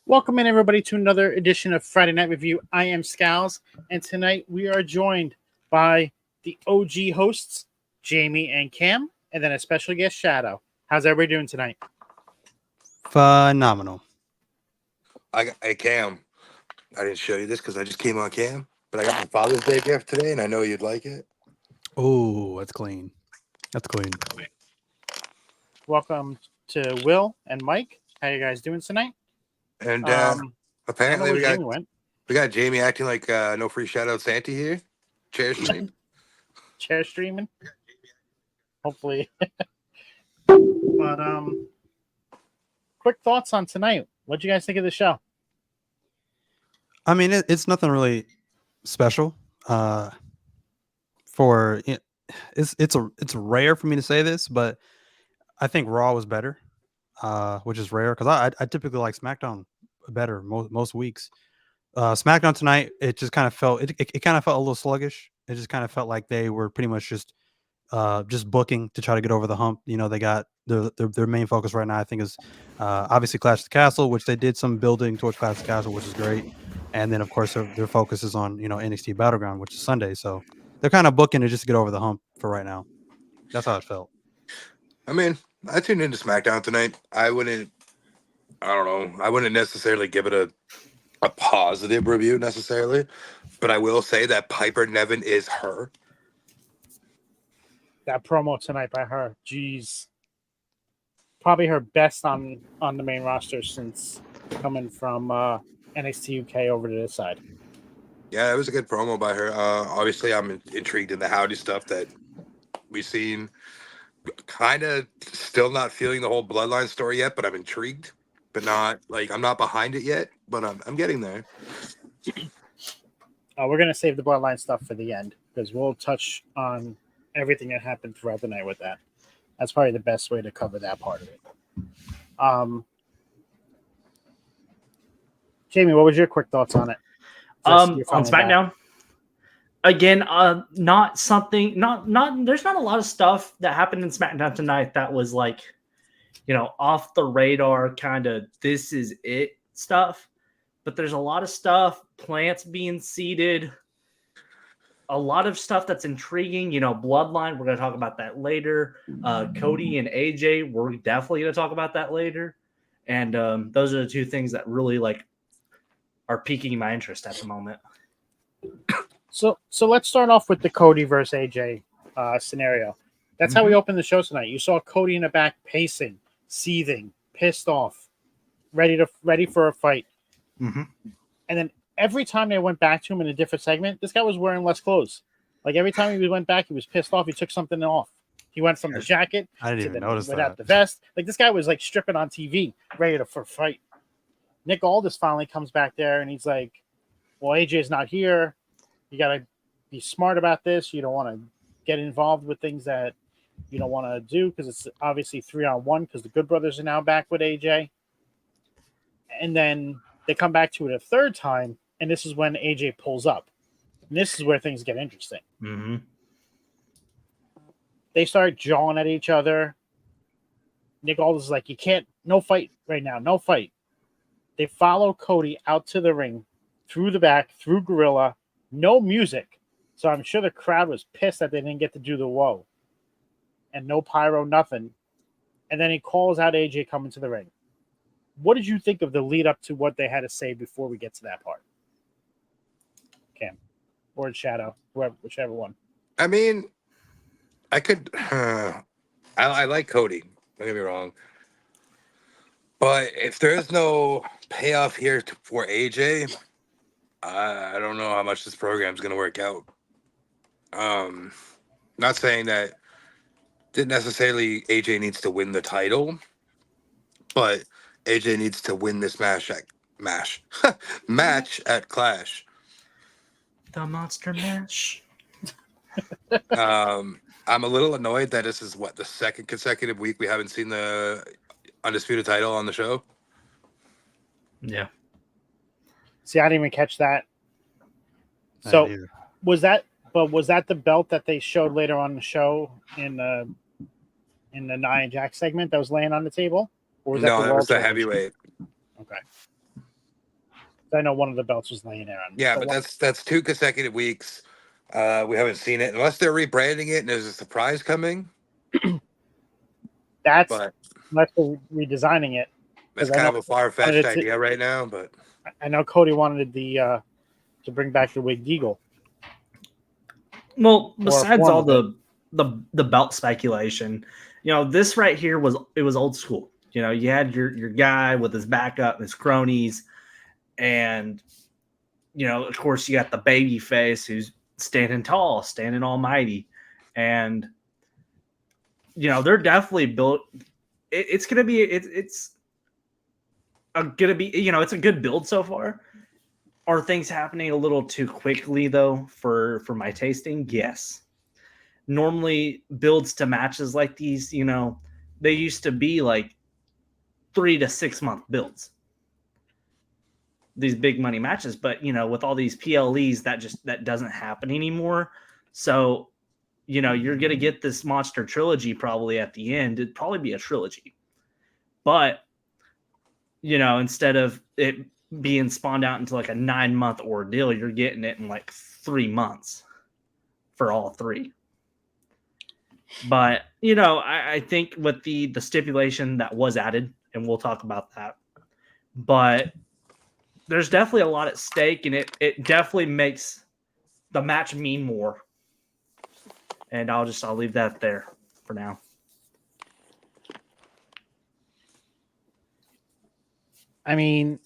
Welcome in, everybody, to another edition of Friday Night Review. I am Scalz, and tonight we are joined by the OG hosts, Jamie and Cam, and then a special guest, Shadow. How's everybody doing tonight? Phenomenal. Hey, Cam, I didn't show you this because I just came on Cam, but I got my Father's Day gift today, and I know you'd like it. Oh, that's clean. That's clean. Welcome to Will and Mike. How you guys doing tonight? And apparently we got Jamie acting like no free shout out Santa here. Chair stream. Chair streaming. Hopefully. But quick thoughts on tonight. What'd you guys think of the show? I mean, it's nothing really special. It's rare for me to say this, but I think Raw was better, which is rare because I typically like SmackDown better most weeks. SmackDown tonight, it just kind of felt it kind of felt a little sluggish. It just kind of felt like they were pretty much just booking to try to get over the hump. You know, they got their main focus right now, I think, is obviously Clash of the Castle, which they did some building towards Clash of the Castle, which is great. And then, of course, their focus is on, NXT Battleground, which is Sunday. So they're kind of booking to just get over the hump for right now. That's how it felt. I mean, I tuned into SmackDown tonight. I wouldn't necessarily give it a positive review necessarily, but I will say that Piper Niven is her. That promo tonight by her, geez, probably her best on the main roster since coming from NXT UK over to this side. Yeah, it was a good promo by her. Obviously, I'm intrigued in the Howdy stuff that we've seen. Kind of still not feeling the whole Bloodline story yet, but I'm intrigued. But not like I'm not behind it yet, but I'm getting there. We're gonna save the Bloodline stuff for the end because we'll touch on everything that happened throughout the night with that. That's probably the best way to cover that part of it. Jamie, what was your quick thoughts on it? On SmackDown? Again, there's not a lot of stuff that happened in SmackDown tonight that was like, off the radar kind of this is it stuff. But there's a lot of stuff, plants being seeded, a lot of stuff that's intriguing. Bloodline, we're going to talk about that later. Cody and AJ, we're definitely going to talk about that later. And those are the two things that really are piquing my interest at the moment. So let's start off with the Cody versus AJ scenario. That's how we opened the show tonight. You saw Cody in the back pacing, seething, pissed off, ready for a fight. Mm-hmm. And then every time they went back to him in a different segment, this guy was wearing less clothes. Like every time he went back, he was pissed off. He took something off. He went from the jacket I didn't even notice without the vest. Like this guy was like stripping on TV, ready for a fight. Nick Aldis finally comes back there and he's like, "Well, AJ's not here. You got to be smart about this. You don't want to get involved with things that you don't want to do because it's obviously 3-on-1 because the Good Brothers are now back with AJ." And then they come back to it a third time, and this is when AJ pulls up. And this is where things get interesting. Mm-hmm. They start jawing at each other. Nick Aldis is like, "You can't, no fight right now, no fight." They follow Cody out to the ring, through the back, through Gorilla. No music. So I'm sure the crowd was pissed that they didn't get to do the whoa. And no pyro, nothing. And then he calls out AJ coming to the ring. What did you think of the lead up to what they had to say before we get to that part? Cam or Shadow, whichever one. I mean, I could. I like Cody. Don't get me wrong. But if there's no payoff here for AJ, I don't know how much this program is going to work out. Not saying that necessarily AJ needs to win the title, but AJ needs to win this match at Clash. The Monster Mash. I'm a little annoyed that this is the second consecutive week we haven't seen the Undisputed title on the show. Yeah. See, I didn't even catch that. So was that the belt that they showed later on the show in the Nia Jax segment that was laying on the table? Or was No, that was the heavyweight. Okay. I know one of the belts was laying there. Yeah, but that's 2 consecutive weeks. We haven't seen it unless they're rebranding it and there's a surprise coming. That's But unless they're redesigning it. it's 'Cause I kind know of a far-fetched idea right now. But I know Cody wanted to bring back the Winged Eagle. Well, Or a besides form all of the belt speculation, this right here was old school. You had your guy with his backup and his cronies, and of course you got the baby face who's standing tall, standing almighty, and they're definitely built. It's gonna be it's a good build so far. Are things happening a little too quickly though for my tasting? Yes. Normally builds to matches like these, they used to be like 3 to 6 month builds. These big money matches, but with all these PLEs, that doesn't happen anymore. So, you're gonna get this monster trilogy probably at the end. It'd probably be a trilogy, but instead of it being spawned out into like a 9-month ordeal, you're getting it in like 3 months for all 3. But I think with the stipulation that was added, and we'll talk about that, but there's definitely a lot at stake, and it definitely makes the match mean more. And I'll leave that there for now. I mean,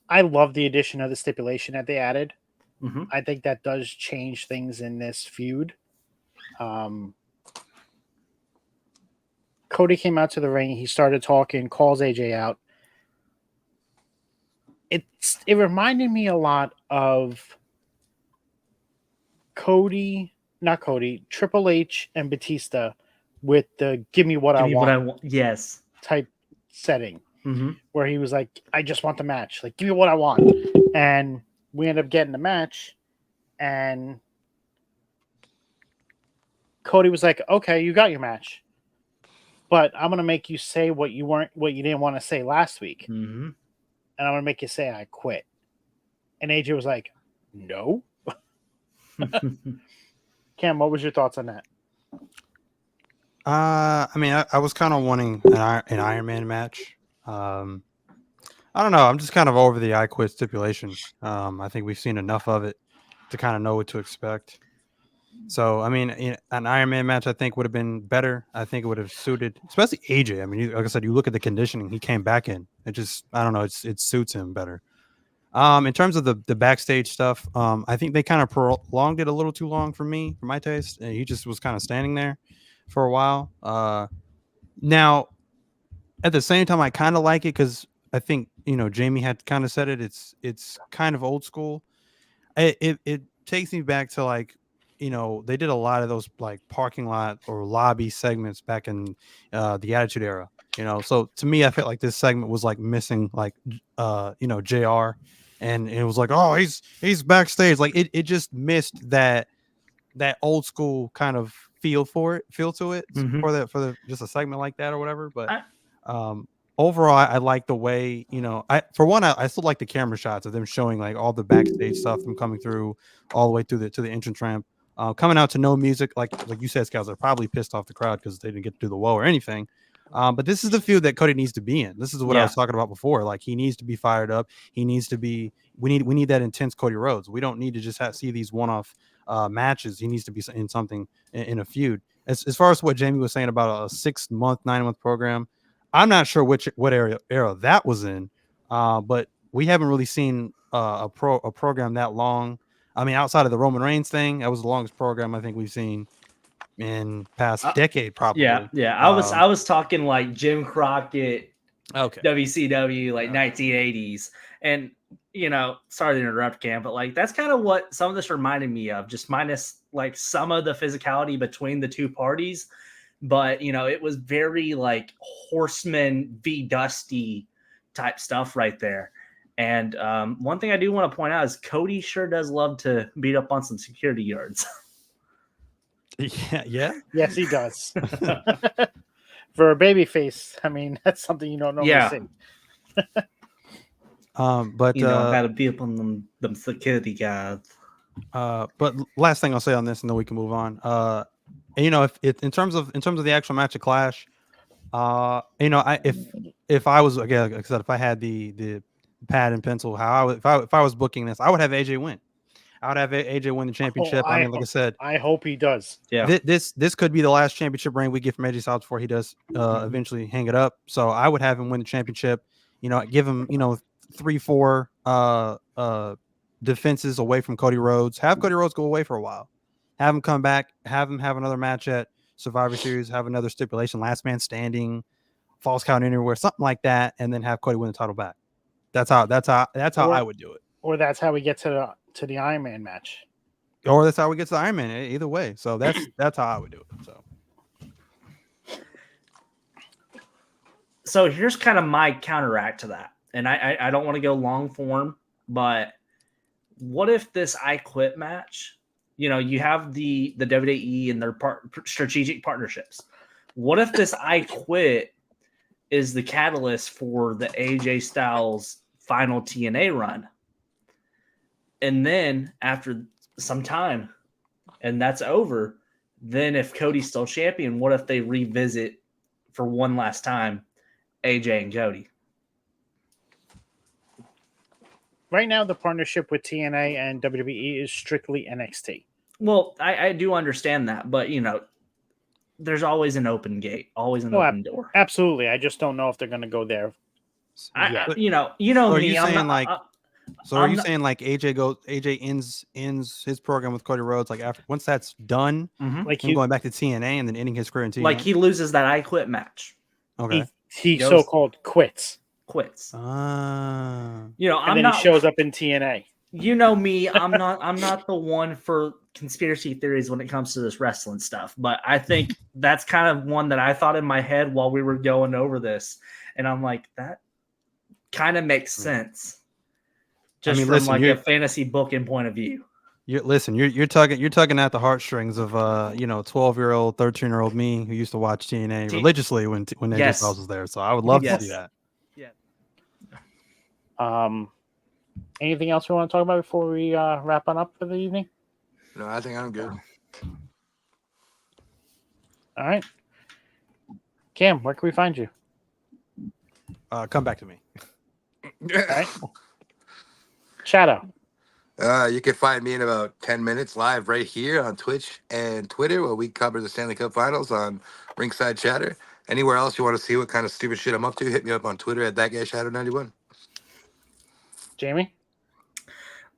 I love the addition of the stipulation that they added. Mm-hmm. I think that does change things in this feud. Cody came out to the ring. He started talking, calls AJ out. It reminded me a lot of Triple H and Batista with the "Give me what I want" Yes, type setting, mm-hmm. where he was like, "I just want the match. Like, give me what I want," and we end up getting the match, and Cody was like, "Okay, you got your match, but I'm gonna make you say what you didn't want to say last week, Mm-hmm. and I'm gonna make you say I quit." And AJ was like, "No." Cam, what was your thoughts on that? I mean, I was kind of wanting an Iron Man match. I don't know. I'm just kind of over the I quit stipulation. I think we've seen enough of it to kind of know what to expect. So, I mean, an Iron Man match I think would have been better. I think it would have suited, especially AJ. I mean, like I said, you look at the conditioning he came back in. It just, I don't know, it suits him better. In terms of the backstage stuff, I think they kind of prolonged it a little too long for my taste. And he just was kind of standing there for a while. Now, at the same time, I kind of like it because I think Jamey had kind of said it. It's kind of old school. It takes me back to like they did a lot of those like parking lot or lobby segments back in the Attitude Era. So to me, I felt like this segment was like missing like JR. And it was like, oh, he's backstage. Like it just missed that old school kind of feel to it Mm-hmm. for the just a segment like that or whatever. But overall, I like the way I still like the camera shots of them showing like all the backstage stuff, them coming through all the way to the entrance ramp, coming out to no music. Like you said, Scalz are probably pissed off the crowd because they didn't get to do the whoa or anything. But this is the feud that Cody needs to be in. This is what I was talking about before. Like he needs to be fired up. He needs to be. We need that intense Cody Rhodes. We don't need to just see these one-off matches. He needs to be in something in a feud. As far as what Jamey was saying about a 6-month, 9-month program, I'm not sure what era that was in. But we haven't really seen a program that long. I mean, outside of the Roman Reigns thing, that was the longest program I think we've seen in past decade, probably. Yeah. I was talking like Jim Crockett, okay, WCW, like 1980s, and sorry to interrupt, Cam, but like that's kind of what some of this reminded me of, just minus like some of the physicality between the two parties, but it was very like Horseman v Dusty type stuff right there. And one thing I do want to point out is Cody sure does love to beat up on some security guards. Yeah. Yes, he does. For a baby face, I mean, that's something you don't normally see. But gotta be up on them security guys. but last thing I'll say on this, and then we can move on. And, if in terms of the actual match of Clash, if I was, again, like I said, if I had the pad and pencil, if I was booking this, I would have AJ win. I would have AJ win the championship. I mean, like I said, I hope he does. Yeah. This could be the last championship reign we get from AJ Styles before he does eventually hang it up. So I would have him win the championship. Give him 3-4 defenses away from Cody Rhodes. Have Cody Rhodes go away for a while. Have him come back. Have him have another match at Survivor Series. Have another stipulation, last man standing, false count anywhere, something like that, and then have Cody win the title back. That's how I would do it. Or that's how we get to the Iron Man match. Or that's how we get to the Iron Man. Either way. So that's how I would do it. So here's kind of my counteract to that. And I don't want to go long form, but what if this I Quit match, you have the WWE and their strategic partnerships. What if this I Quit is the catalyst for the AJ Styles final TNA run? And then after some time, and that's over, then if Cody's still champion, what if they revisit for one last time AJ and Cody? Right now, the partnership with TNA and WWE is strictly NXT. Well, I do understand that, but there's always an open gate, always an open door. Absolutely, I just don't know if they're going to go there. Are you saying like AJ ends his program with Cody Rhodes, like after once that's done, like him going back to TNA and then ending his career in TNA? Like he loses that I Quit match. Okay. He so-called quits. I'm he shows up in TNA. You know me, I'm not the one for conspiracy theories when it comes to this wrestling stuff, but I think that's kind of one that I thought in my head while we were going over this, and I'm like, that kind of makes sense. Just from a fantasy booking point of view. You're tugging at the heartstrings of 12-year-old, 13-year-old me who used to watch TNA religiously when AJ Styles was there. So I would love to see that. Yeah. Anything else we want to talk about before we wrap on up for the evening? No, I think I'm good. All right. Cam, where can we find you? Come back to me. All right. Shadow. You can find me in about 10 minutes live right here on Twitch and Twitter, where we cover the Stanley Cup Finals on Ringside Chatter. Anywhere else you want to see what kind of stupid shit I'm up to, hit me up on Twitter at ThatGuyShadow91. Jamie?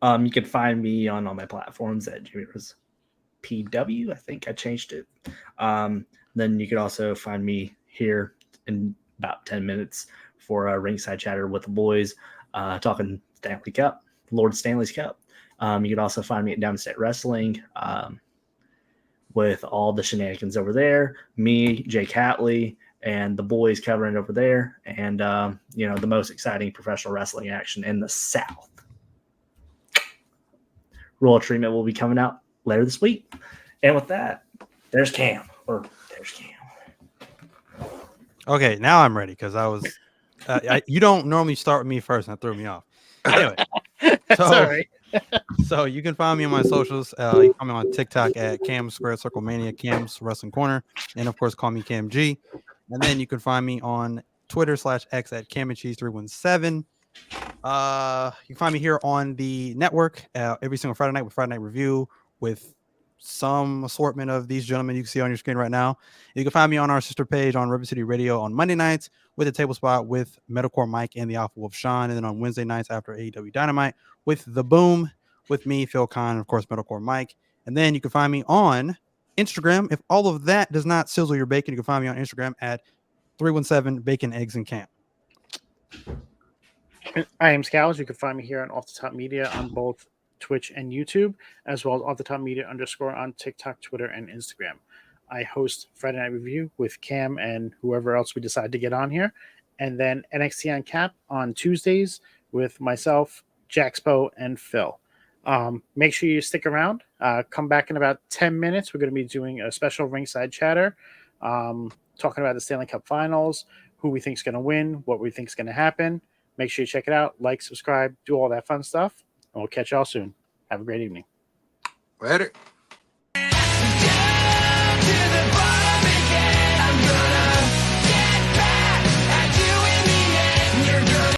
You can find me on all my platforms at Jamie PW. I think I changed it. Then you could also find me here in about 10 minutes for a Ringside Chatter with the boys, talking Stanley Cup, Lord Stanley's Cup. You could also find me at Downstate Wrestling with all the shenanigans over there. Me, Jake Hatley, and the boys covering it over there. And, the most exciting professional wrestling action in the South. Royal Treatment will be coming out later this week. And with that, there's Cam. Okay, now I'm ready because I was. You don't normally start with me first, and that threw me off. Anyway, Sorry. So you can find me on my socials. You can find me on TikTok at Cam Square Circle Mania, Cam's Wrestling Corner, and of course, call me Cam G. And then you can find me on Twitter/X at CamandCheese317. You can find me here on the network every single Friday night with Friday Night Review with some assortment of these gentlemen you can see on your screen right now. You can find me on our sister page on River City Radio on Monday nights with a table spot with Metalcore Mike and the Alpha Wolf Sean, and then on Wednesday nights after AEW Dynamite with The Boom with me, Phil Khan, and of course Metalcore Mike. And then you can find me on Instagram. If all of that does not sizzle your bacon, you can find me on Instagram at 317 Bacon Eggs and Camp. I am Scalz. You can find me here on Off the Top Media on both Twitch and YouTube, as well as Off the Top Media _ on TikTok, Twitter, and Instagram. I host Friday Night Review with Cam and whoever else we decide to get on here, and then NXT on Cap on Tuesdays with myself, Jaxpo, and Phil. Make sure you stick around. Come back in about 10 minutes. We're going to be doing a special Ringside Chatter, talking about the Stanley Cup Finals, who we think is going to win, what we think is going to happen. Make sure you check it out. Like, subscribe, do all that fun stuff. And we'll catch y'all soon. Have a great evening. Later.